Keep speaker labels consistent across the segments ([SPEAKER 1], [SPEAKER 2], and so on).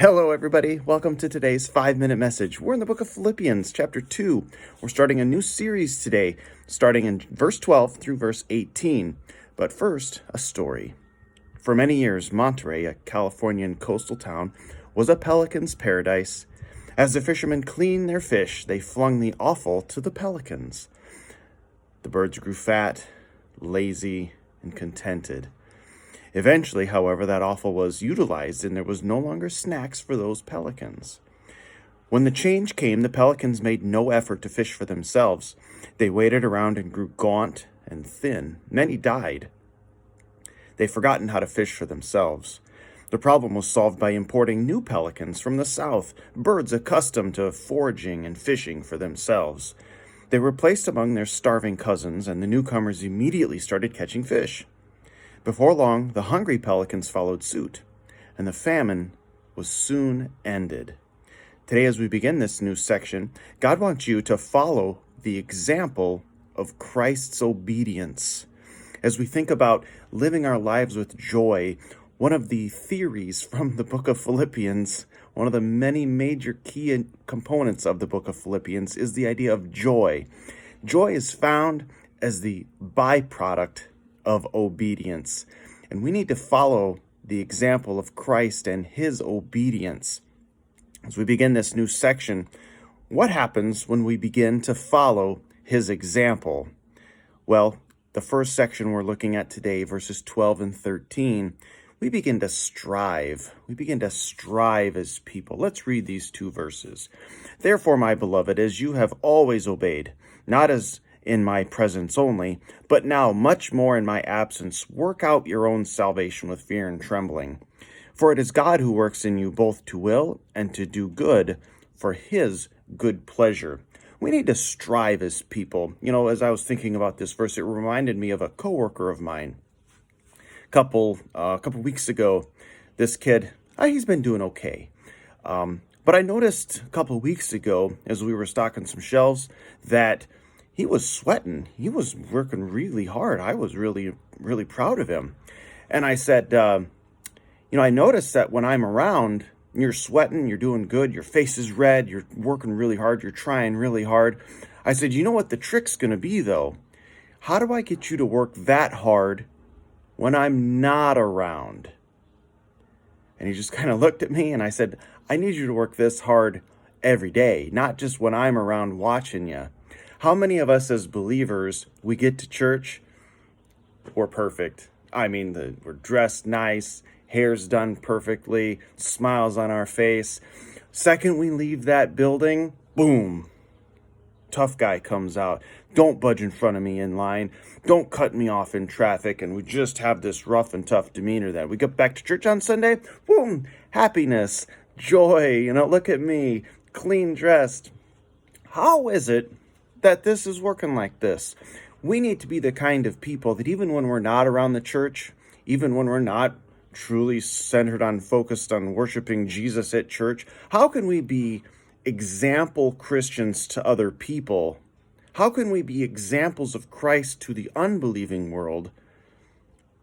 [SPEAKER 1] Hello, everybody. Welcome to today's 5-minute message. We're in the book of Philippians, chapter 2. We're starting a new series today, starting in verse 12 through verse 18. But first, a story. For many years, Monterey, a Californian coastal town, was a pelican's paradise. As the fishermen cleaned their fish, they flung the offal to the pelicans. The birds grew fat, lazy, and contented. Eventually, however, that offal was utilized and there was no longer snacks for those pelicans. When the change came, the pelicans made no effort to fish for themselves. They waited around and grew gaunt and thin. Many died. They'd forgotten how to fish for themselves. The problem was solved by importing new pelicans from the south, birds accustomed to foraging and fishing for themselves. They were placed among their starving cousins, and the newcomers immediately started catching fish. Before long, the hungry pelicans followed suit, and the famine was soon ended. Today, as we begin this new section, God wants you to follow the example of Christ's obedience. As we think about living our lives with joy, one of the theories from the book of Philippians, one of the many major key components of the book of Philippians, is the idea of joy. Joy is found as the byproduct of obedience. And we need to follow the example of Christ and his obedience. As we begin this new section, what happens when we begin to follow his example? Well, the first section we're looking at today, verses 12 and 13, we begin to strive. We begin to strive as people. Let's read these two verses. Therefore, my beloved, as you have always obeyed, not as in my presence only, but now much more in my absence, work out your own salvation with fear and trembling. For it is God who works in you both to will and to do good for his good pleasure. We need to strive as people. You know, as I was thinking about this verse, it reminded me of a coworker of mine. A couple weeks ago, this kid, he's been doing okay. But I noticed a couple weeks ago, as we were stocking some shelves, that he was sweating. He was working really hard. I was really, really proud of him. And I said, I noticed that when I'm around, you're sweating, you're doing good, your face is red, you're working really hard, you're trying really hard. I said, you know what the trick's going to be, though? How do I get you to work that hard when I'm not around? And he just kind of looked at me and I said, I need you to work this hard every day, not just when I'm around watching you. How many of us as believers, we get to church, we're perfect. I mean, we're dressed nice, hair's done perfectly, smiles on our face. Second we leave that building, boom, tough guy comes out. Don't budge in front of me in line. Don't cut me off in traffic. And we just have this rough and tough demeanor that we get back to church on Sunday, boom, happiness, joy, look at me, clean dressed. How is it that this is working like this? We need to be the kind of people that even when we're not around the church, even when we're not truly centered on, focused on worshiping Jesus at church, how can we be example Christians to other people? How can we be examples of Christ to the unbelieving world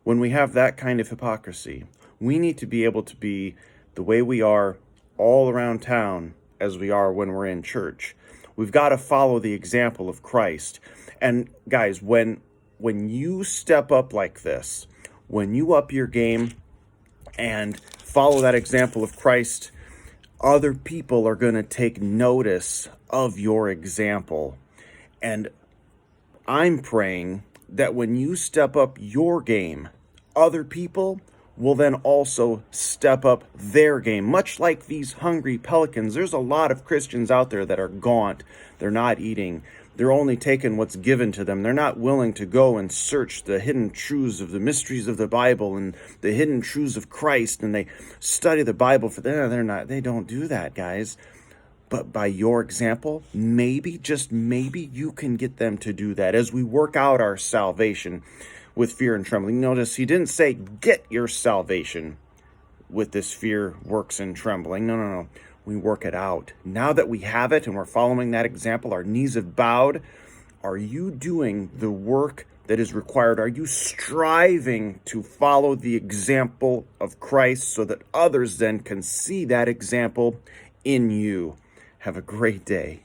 [SPEAKER 1] when we have that kind of hypocrisy? We need to be able to be the way we are all around town as we are when we're in church. We've got to follow the example of Christ. And guys, when you step up like this, when you up your game and follow that example of Christ, other people are going to take notice of your example. And I'm praying that when you step up your game, other people will then also step up their game. Much like these hungry pelicans, there's a lot of Christians out there that are gaunt. They're not eating. They're only taking what's given to them. They're not willing to go and search the hidden truths of the mysteries of the Bible and the hidden truths of Christ, and they study the Bible for them. They don't do that, guys. But by your example, maybe, just maybe, you can get them to do that as we work out our salvation with fear and trembling. Notice he didn't say, get your salvation with this fear, works, and trembling. No. We work it out. Now that we have it and we're following that example, our knees have bowed. Are you doing the work that is required? Are you striving to follow the example of Christ so that others then can see that example in you? Have a great day.